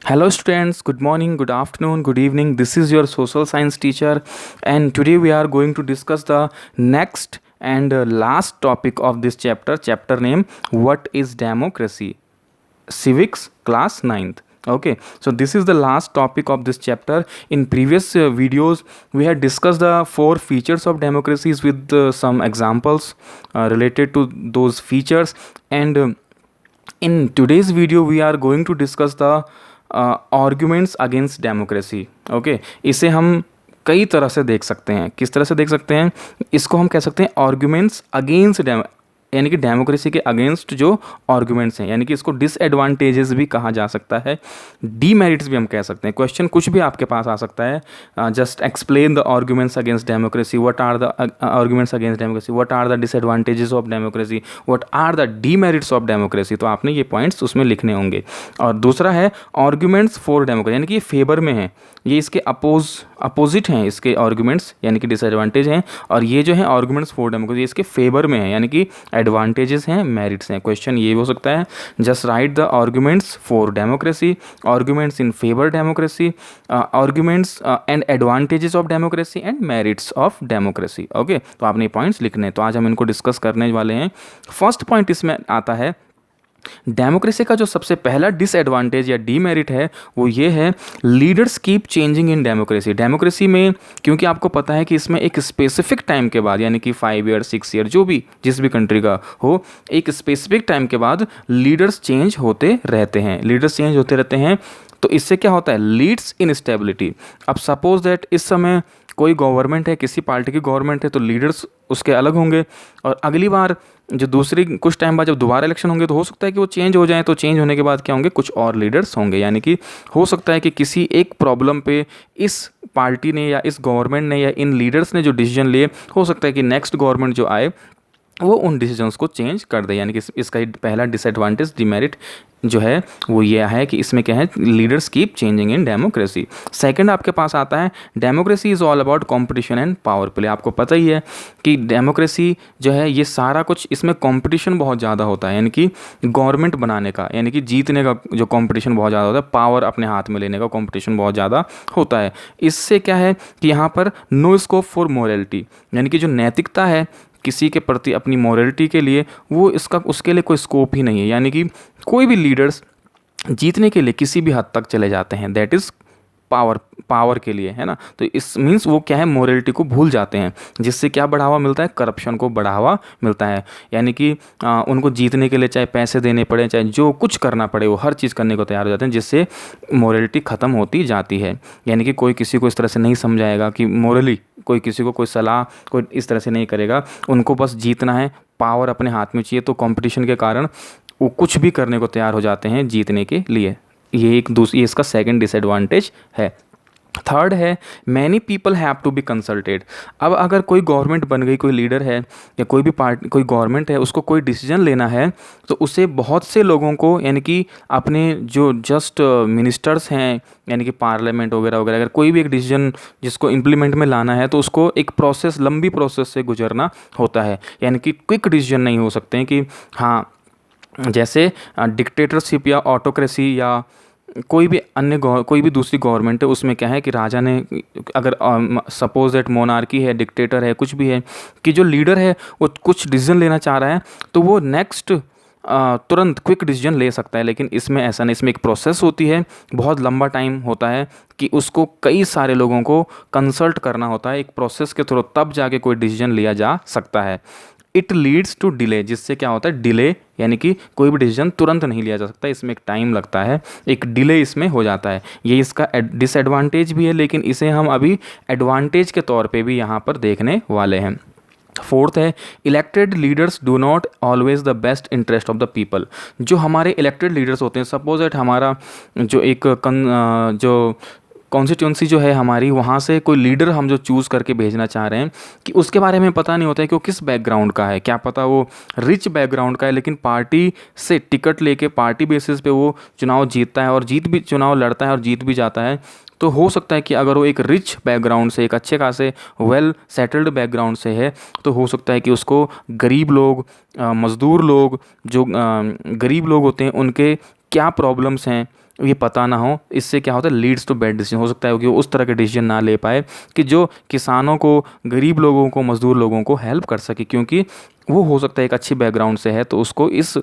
Hello students, good morning, good afternoon, good evening. This is your social science teacher, and today we are going to discuss the next and last topic of this chapter name, what is democracy? Civics class ninth. Okay, so this is the last topic of this chapter. In previous videos we had discussed the four features of democracies with some examples related to those features, and in today's video we are going to discuss the arguments against democracy. Okay, इसे हम कई तरह से देख सकते हैं। किस तरह से देख सकते हैं? इसको हम कह सकते हैं आर्ग्यूमेंट्स अगेंस्ट यानी कि डेमोक्रेसी के अगेंस्ट जो आर्गुमेंट्स हैं, यानी कि इसको डिसएडवांटेजेस भी कहा जा सकता है, डीमेरिट्स भी हम कह सकते हैं। क्वेश्चन कुछ भी आपके पास आ सकता है, just explain the arguments against democracy, what are the arguments against democracy, what are the disadvantages of democracy, what are the demerits of democracy. तो आपने ये पॉइंट्स उसमें लिखने होंगे। और दूसरा है आर्गुमेंट्स फॉर डेमोक्रेसी, यानी कि ये फेवर में है, ये इसके अपोजिट हैं इसके आर्गुमेंट्स, यानी कि डिसएडवांटेज हैं, और ये जो है आर्गुमेंट्स फॉर डेमोक्रेसी इसके फेवर में है, यानी कि एडवांटेजेस हैं, मेरिट्स हैं। क्वेश्चन ये हो सकता है, just right the arguments for democracy, arguments in favour democracy, arguments and advantages of democracy and merits of democracy. Okay, तो आपने पॉइंट्स लिखने हैं, तो आज हम इनको डिस्कस करने वाले हैं। फर्स्ट पॉइंट इसमें आता है, डेमोक्रेसी का जो सबसे पहला डिसएडवांटेज या डीमेरिट है वो ये है, leaders keep changing in democracy. Democracy में क्योंकि आपको पता है कि इसमें एक स्पेसिफिक टाइम के बाद, यानी कि 5 ईयर 6 ईयर जो भी जिस भी कंट्री का हो, एक स्पेसिफिक टाइम के बाद लीडर्स चेंज होते रहते हैं। तो इससे क्या होता है? Leads in stability. अब सपोज दैट इस समय कोई गवर्नमेंट है, किसी पार्टी की गवर्नमेंट है, तो लीडर्स उसके अलग होंगे, और अगली बार जो दूसरी कुछ टाइम बाद जब दोबारा इलेक्शन होंगे तो हो सकता है कि वो चेंज हो जाएं। तो चेंज होने के बाद क्या होंगे? कुछ और लीडर्स होंगे, यानी कि हो सकता है कि किसी एक प्रॉब्लम पे इस पार्टी ने या इस गवर्नमेंट ने या इन लीडर्स ने जो डिसीजन लिए, हो सकता है कि नेक्स्ट गवर्नमेंट जो आए वो उन डिसीजंस को चेंज कर दे। यानी कि इसका पहला डिसएडवांटेज, डिमेरिट जो है वो ये है कि इसमें क्या है, leaders keep changing in democracy. Second आपके पास आता है, democracy is all about competition and power play. आपको पता ही है कि डेमोक्रेसी जो है ये सारा कुछ, इसमें कंपटीशन बहुत ज़्यादा होता है, यानी कि गवर्नमेंट बनाने का, यानी कि जीतने का जो कंपटीशन बहुत ज़्यादा होता है, पावर अपने हाथ में लेने का कंपटीशन बहुत ज़्यादा होता है। इससे क्या है कि यहाँ पर नो स्कोप फॉर मोरलिटी, यानी कि जो नैतिकता है किसी के प्रति, अपनी मोरलिटी के लिए, वो उसके लिए कोई स्कोप ही नहीं है। यानी कि कोई भी लीडर्स जीतने के लिए किसी भी हद तक चले जाते हैं, दैट इज़ पावर के लिए, है ना। तो इस मीन्स वो क्या है, मोरलिटी को भूल जाते हैं, जिससे क्या बढ़ावा मिलता है? करप्शन को बढ़ावा मिलता है। यानी कि उनको जीतने के लिए चाहे पैसे देने पड़े, चाहे जो कुछ करना पड़े, वो हर चीज़ करने को तैयार हो जाते हैं, जिससे मोरलिटी ख़त्म होती जाती है। यानी कि कोई किसी को इस तरह से नहीं समझाएगा कि मोरली, कोई किसी को कोई सलाह कोई इस तरह से नहीं करेगा, उनको बस जीतना है, पावर अपने हाथ में चाहिए। तो कंपटीशन के कारण वो कुछ भी करने को तैयार हो जाते हैं जीतने के लिए। ये इसका सेकंड डिसएडवांटेज है। थर्ड है, many people have to be consulted. अब अगर कोई गवर्नमेंट बन गई, कोई लीडर है या कोई भी पार्टी, कोई गवर्नमेंट है, उसको कोई डिसीजन लेना है, तो उसे बहुत से लोगों को, यानी कि अपने जो जस्ट मिनिस्टर्स हैं, यानी कि पार्लियामेंट वगैरह वगैरह, अगर कोई भी एक डिसीजन जिसको इम्प्लीमेंट में लाना है, तो उसको एक प्रोसेस, लंबी प्रोसेस से गुजरना होता है। यानी कि क्विक डिसीजन नहीं हो सकते हैं कि हाँ, जैसे डिक्टेटरशिप या ऑटोक्रेसी या कोई भी दूसरी गवर्नमेंट है, उसमें क्या है कि राजा ने, अगर सपोज दैट मोनार्की है, डिक्टेटर है, कुछ भी है, कि जो लीडर है वो कुछ डिसीजन लेना चाह रहा है, तो वो नेक्स्ट तुरंत क्विक डिसीजन ले सकता है। लेकिन इसमें ऐसा नहीं, इसमें एक प्रोसेस होती है, बहुत लंबा टाइम होता है कि उसको कई सारे लोगों को कंसल्ट करना होता है, एक प्रोसेस के थ्रू तब जाके कोई डिसीजन लिया जा सकता है। इट लीड्स टू डिले, जिससे क्या होता है? डिले, यानी कि कोई भी डिसीजन तुरंत नहीं लिया जा सकता, इसमें एक टाइम लगता है, एक डिले इसमें हो जाता है। ये इसका डिसएडवांटेज भी है, लेकिन इसे हम अभी एडवांटेज के तौर पे भी यहाँ पर देखने वाले हैं। फोर्थ है, elected leaders do not always the best interest of the people. जो हमारे इलेक्टेड लीडर्स होते हैं, सपोज दैट हमारा जो एक जो कॉन्स्टिट्यूंसी जो है हमारी, वहाँ से कोई लीडर हम जो चूज़ करके भेजना चाह रहे हैं, कि उसके बारे में पता नहीं होता है कि वो किस बैकग्राउंड का है, क्या पता वो रिच बैकग्राउंड का है, लेकिन पार्टी से टिकट लेके पार्टी बेसिस पे वो चुनाव जीतता है, और चुनाव लड़ता है और जीत भी जाता है। तो हो सकता है कि अगर वो एक रिच बैकग्राउंड से, एक अच्छे खासे वेल सेटल्ड बैकग्राउंड से है, तो हो सकता है कि उसको गरीब लोग, मज़दूर लोग, जो गरीब लोग होते हैं, उनके क्या प्रॉब्लम्स हैं, ये पता ना हो, इससे क्या होता है, लीड्स टू बैड डिसीजन। हो सकता है कि वो उस तरह के डिसीजन ना ले पाए कि जो किसानों को, गरीब लोगों को, मजदूर लोगों को हेल्प कर सके, क्योंकि वो हो सकता है एक अच्छी बैकग्राउंड से है तो उसको इस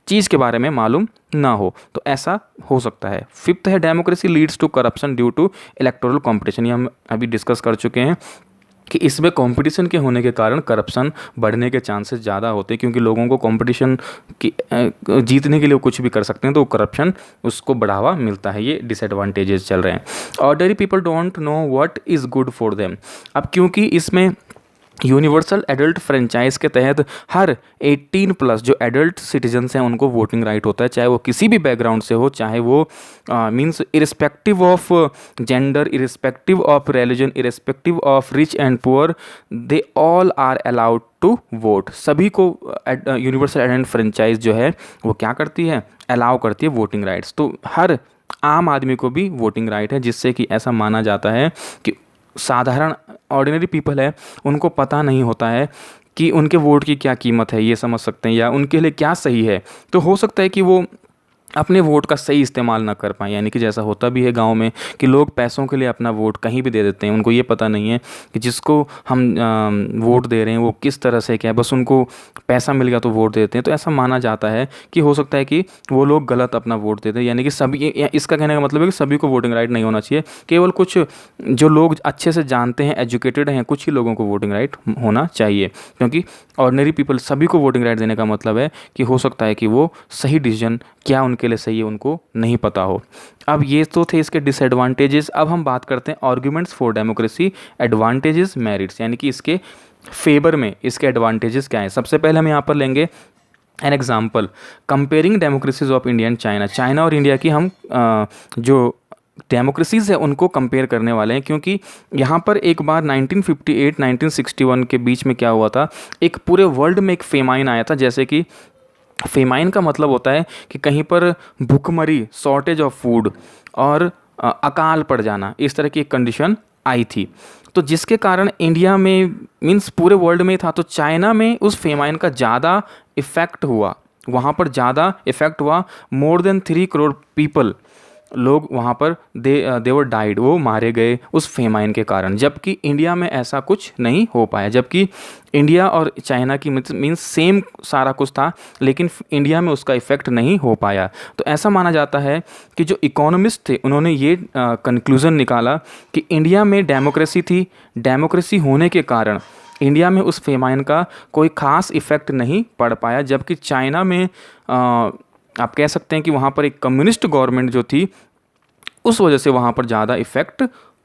चीज़ के बारे में मालूम ना हो, तो ऐसा हो सकता है। फिफ्थ है democracy leads to corruption due to electoral competition. ये हम अभी डिस्कस कर चुके हैं कि इसमें कंपटीशन के होने के कारण करप्शन बढ़ने के चांसेस ज़्यादा होते हैं, क्योंकि लोगों को कंपटीशन की जीतने के लिए वो कुछ भी कर सकते हैं, तो करप्शन उसको बढ़ावा मिलता है। ये डिसएडवांटेजेस चल रहे हैं। Ordinary people don't know what is good for them. अब क्योंकि इसमें यूनिवर्सल एडल्ट फ्रेंचाइज के तहत हर 18+ जो एडल्ट सिटीजन्स हैं उनको वोटिंग राइट होता है, चाहे वो किसी भी बैकग्राउंड से हो, चाहे वो means irrespective of gender, irrespective of religion, irrespective of rich and poor, they all are allowed to vote. सभी को यूनिवर्सल एडल्ट फ्रेंचाइज जो है वो क्या करती है, अलाउ करती है वोटिंग राइट्स। तो हर आम आदमी को भी वोटिंग राइट है, जिससे कि ऐसा माना जाता है कि साधारण ऑर्डिनरी पीपल है उनको पता नहीं होता है कि उनके वोट की क्या कीमत है, ये समझ सकते हैं, या उनके लिए क्या सही है। तो हो सकता है कि वो अपने वोट का सही इस्तेमाल ना कर पाएँ, यानी कि जैसा होता भी है गांव में कि लोग पैसों के लिए अपना वोट कहीं भी दे देते हैं। उनको ये पता नहीं है कि जिसको हम वोट दे रहे हैं वो किस तरह से क्या है, बस उनको पैसा मिल गया तो वोट देते हैं। तो ऐसा माना जाता है कि हो सकता है कि वो लोग गलत अपना वोट देते हैं, यानी कि सभी, इसका कहने का मतलब है कि सभी को वोटिंग राइट नहीं होना चाहिए, केवल कुछ जो लोग अच्छे से जानते हैं, एजुकेटेड हैं, कुछ ही लोगों को वोटिंग राइट होना चाहिए। क्योंकि ऑर्डिनरी पीपल सभी को वोटिंग राइट देने का मतलब है कि हो सकता है कि वो सही डिसीजन क्या उनके लिए सही है उनको नहीं पता हो। अब ये तो थे इसके डिसएडवांटेजेस। अब हम बात करते हैं arguments for democracy, advantages, merits, यानी कि इसके फेवर में इसके एडवांटेजेस क्या हैं। सबसे पहले हम यहाँ पर लेंगे an example comparing democracies of India and China. China और इंडिया की हम जो डेमोक्रेसीज़ है उनको कंपेयर करने वाले हैं, क्योंकि यहाँ पर एक बार 1958-1961 के बीच में क्या हुआ था, एक पूरे वर्ल्ड में एक फेमाइन आया था। जैसे कि फेमाइन का मतलब होता है कि कहीं पर भूखमरी, शॉर्टेज ऑफ फूड और अकाल पड़ जाना, इस तरह की एक कंडीशन आई थी। तो जिसके कारण इंडिया में मींस पूरे वर्ल्ड में था, तो चाइना में उस फेमाइन का ज़्यादा इफ़ेक्ट हुआ, वहाँ पर ज़्यादा इफ़ेक्ट हुआ। मोर देन 3 करोड़ पीपल, लोग वहाँ पर देवर डाइड, वो मारे गए उस फेमाइन के कारण। जबकि इंडिया में ऐसा कुछ नहीं हो पाया, जबकि इंडिया और चाइना की मीन्स सेम सारा कुछ था, लेकिन इंडिया में उसका इफ़ेक्ट नहीं हो पाया। तो ऐसा माना जाता है कि जो इकोनॉमिस्ट थे उन्होंने ये कंक्लूज़न निकाला कि इंडिया में डेमोक्रेसी थी, डेमोक्रेसी होने के कारण इंडिया में उस फेमाइन का कोई ख़ास इफ़ेक्ट नहीं पड़ पाया। जबकि चाइना में आप कह सकते हैं कि वहाँ पर एक कम्युनिस्ट गवर्नमेंट जो थी, उस वजह से वहाँ पर ज़्यादा इफ़ेक्ट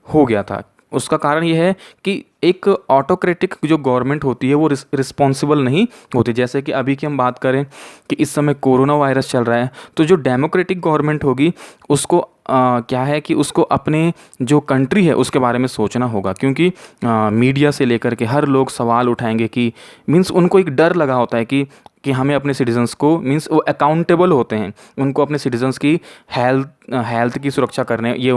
हो गया था। उसका कारण ये है कि एक ऑटोक्रेटिक जो गवर्नमेंट होती है वो रिस्पॉन्सिबल नहीं होती। जैसे कि अभी की हम बात करें कि इस समय कोरोना वायरस चल रहा है, तो जो डेमोक्रेटिक गवर्नमेंट होगी उसको क्या है कि उसको अपने जो कंट्री है उसके बारे में सोचना होगा, क्योंकि मीडिया से लेकर के हर लोग सवाल उठाएंगे कि मीन्स उनको एक डर लगा होता है कि हमें अपने सिटीजन्स को, मीन्स वो अकाउंटेबल होते हैं, उनको अपने सिटीजन्स की हेल्थ की सुरक्षा करने, ये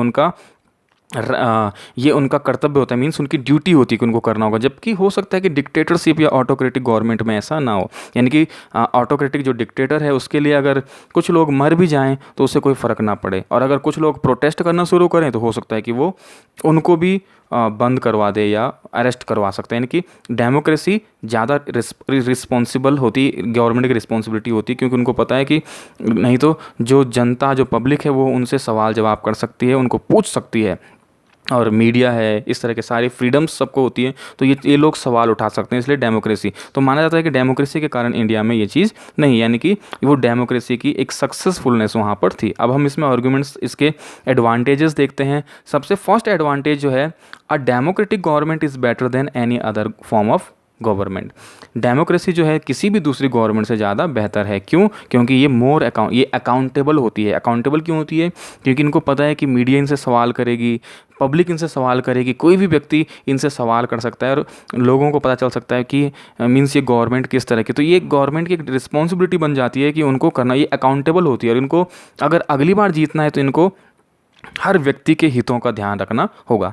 उनका कर्तव्य होता है, मीन्स उनकी ड्यूटी होती है कि उनको करना होगा। जबकि हो सकता है कि डिक्टेटरशिप या ऑटोक्रेटिक गवर्नमेंट में ऐसा ना हो, यानी कि ऑटोक्रेटिक जो डिक्टेटर है उसके लिए अगर कुछ लोग मर भी जाएं तो उससे कोई फ़र्क ना पड़े, और अगर कुछ लोग प्रोटेस्ट करना शुरू करें तो हो सकता है कि वो उनको भी बंद करवा दे या अरेस्ट करवा सकते हैं। यानी कि डेमोक्रेसी ज़्यादा रिस्पॉन्सिबल होती, गवर्नमेंट की रिस्पॉन्सिबिलिटी होती, क्योंकि उनको पता है कि नहीं तो जो जनता, जो पब्लिक है वो उनसे सवाल जवाब कर सकती है, उनको पूछ सकती है। और मीडिया है, इस तरह के सारे फ्रीडम्स सबको होती है, तो ये लोग सवाल उठा सकते हैं, इसलिए डेमोक्रेसी। तो माना जाता है कि डेमोक्रेसी के कारण इंडिया में ये चीज़ नहीं, यानी कि वो डेमोक्रेसी की एक सक्सेसफुलनेस वहाँ पर थी। अब हम इसमें आर्गूमेंट्स, इसके एडवांटेजेस देखते हैं। सबसे फर्स्ट एडवांटेज जो है, a democratic government is better than any other form of government. Democracy जो है किसी भी दूसरी गवर्नमेंट से ज़्यादा बेहतर है। क्यों? क्योंकि ये अकाउंटेबल होती है। अकाउंटेबल क्यों होती है? क्योंकि इनको पता है कि मीडिया इनसे सवाल करेगी, पब्लिक इनसे सवाल करेगी, कोई भी व्यक्ति इनसे सवाल कर सकता है और लोगों को पता चल सकता है कि मीन्स ये गवर्नमेंट किस तरह की। तो ये गवर्नमेंट की एक रिस्पॉन्सिबिलिटी बन जाती है कि उनको करना, ये अकाउंटेबल होती है, और इनको अगर अगली बार जीतना है तो इनको हर व्यक्ति के हितों का ध्यान रखना होगा।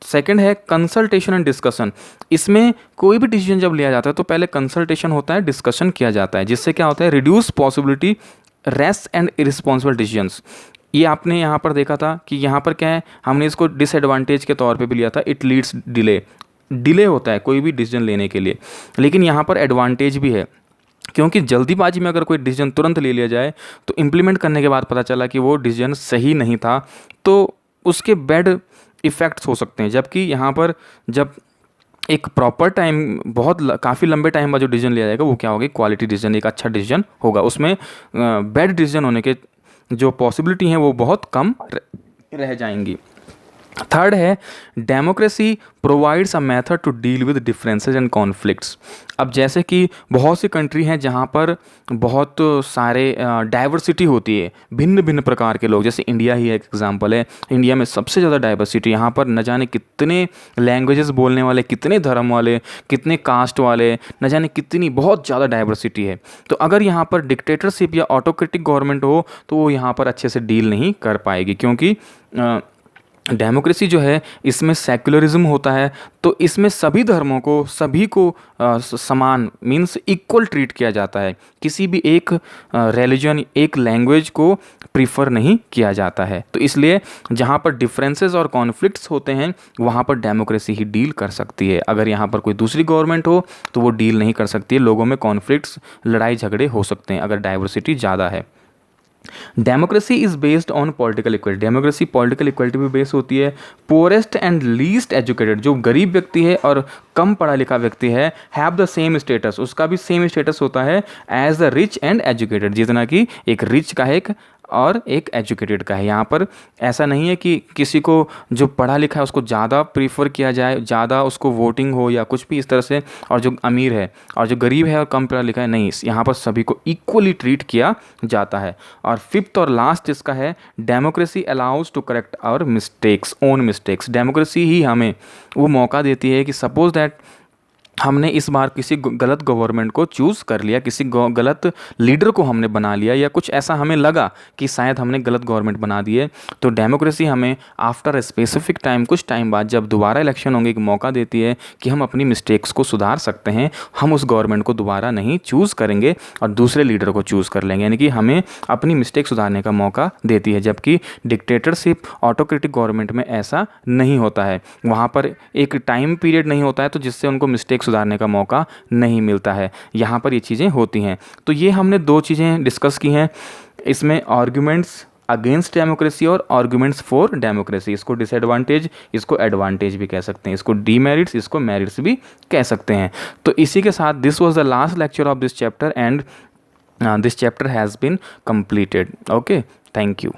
सेकंड है कंसल्टेशन एंड डिस्कशन। इसमें कोई भी डिसीजन जब लिया जाता है तो पहले कंसल्टेशन होता है, डिस्कशन किया जाता है, जिससे क्या होता है, reduce possibility rash and irresponsible decisions. ये आपने यहाँ पर देखा था कि यहाँ पर क्या है, हमने इसको डिसएडवांटेज के तौर पे भी लिया था, इट लीड्स डिले होता है कोई भी डिसीजन लेने के लिए। लेकिन यहाँ पर एडवांटेज भी है, क्योंकि जल्दीबाजी में अगर कोई डिसीजन तुरंत ले लिया जाए तो इम्प्लीमेंट करने के बाद पता चला कि वो डिसीजन सही नहीं था, तो उसके बैड इफ़ेक्ट्स हो सकते हैं। जबकि यहाँ पर जब एक प्रॉपर टाइम, काफ़ी लंबे टाइम बाद जो डिसीजन लिया जाएगा वो क्या होगा, क्वालिटी डिसीजन, एक अच्छा डिसीजन होगा, उसमें बैड डिसीजन होने के जो पॉसिबिलिटी हैं वो बहुत कम रह जाएंगी। थर्ड है, democracy provides a method to deal with differences and conflicts. अब जैसे कि बहुत सी कंट्री हैं जहाँ पर बहुत सारे डाइवर्सिटी होती है, भिन्न भिन्न प्रकार के लोग, जैसे इंडिया ही एक एग्जांपल है। इंडिया में सबसे ज़्यादा डाइवर्सिटी, यहाँ पर न जाने कितने लैंग्वेजेस बोलने वाले, कितने धर्म वाले, कितने कास्ट वाले, न जाने कितनी, बहुत ज़्यादा डाइवर्सिटी है। तो अगर यहाँ पर डिक्टेटरशिप या ऑटोक्रेटिक गवर्नमेंट हो तो वो यहाँ पर अच्छे से डील नहीं कर पाएगी, क्योंकि डेमोक्रेसी जो है इसमें सेक्युलरिज्म होता है, तो इसमें सभी धर्मों को, सभी को समान मीन्स इक्वल ट्रीट किया जाता है। किसी भी एक रिलीजन, एक लैंग्वेज को प्रीफर नहीं किया जाता है। तो इसलिए जहाँ पर डिफरेंसेस और कॉन्फ्लिक्ट्स होते हैं वहाँ पर डेमोक्रेसी ही डील कर सकती है। अगर यहाँ पर कोई दूसरी गवर्नमेंट हो तो वो डील नहीं कर सकती है, लोगों में कॉन्फ्लिक्ट्स, लड़ाई झगड़े हो सकते हैं अगर डाइवर्सिटी ज़्यादा है। Democracy is based on political equality, democracy political equality पे बेस होती है। पोरेस्ट एंड लीस्ट एजुकेटेड, जो गरीब व्यक्ति है और कम पढ़ा लिखा व्यक्ति है, हैव द सेम स्टेटस, उसका भी सेम स्टेटस होता है as the rich and educated, जितना कि एक रिच का है और एक एजुकेटेड का है। यहाँ पर ऐसा नहीं है कि किसी को जो पढ़ा लिखा है उसको ज़्यादा प्रीफर किया जाए, ज़्यादा उसको वोटिंग हो या कुछ भी इस तरह से, और जो अमीर है और जो गरीब है और कम पढ़ा लिखा है, नहीं, यहाँ पर सभी को इक्वली ट्रीट किया जाता है। और फिफ्थ और लास्ट इसका है, democracy allows to correct our mistakes, own mistakes. Democracy ही हमें वो मौका देती है कि सपोज दैट हमने इस बार किसी गलत गवर्नमेंट को चूज़ कर लिया, किसी गलत लीडर को हमने बना लिया, या कुछ ऐसा हमें लगा कि शायद हमने गलत गवर्नमेंट बना दी है, तो डेमोक्रेसी हमें आफ्टर अ स्पेसिफिक टाइम, कुछ टाइम बाद जब दोबारा इलेक्शन होंगे, एक मौका देती है कि हम अपनी मिस्टेक्स को सुधार सकते हैं। हम उस गवर्नमेंट को दोबारा नहीं चूज़ करेंगे और दूसरे लीडर को चूज़ कर लेंगे, यानी कि हमें अपनी मिस्टेक सुधारने का मौका देती है। जबकि डिक्टेटरशिप, ऑटोक्रेटिक गवर्नमेंट में ऐसा नहीं होता है, वहाँ पर एक टाइम पीरियड नहीं होता है, तो जिससे उनको मिस्टेक सुधारने का मौका नहीं मिलता है। यहाँ पर ये चीज़ें होती हैं। तो ये हमने दो चीज़ें डिस्कस की हैं इसमें, आर्ग्यूमेंट्स अगेंस्ट डेमोक्रेसी और आर्ग्यूमेंट्स फॉर डेमोक्रेसी। इसको डिसएडवांटेज, इसको एडवांटेज भी कह सकते हैं, इसको डीमेरिट्स, इसको मेरिट्स भी कह सकते हैं। तो इसी के साथ this was the last lecture of this chapter and this chapter has been completed. Okay, thank you.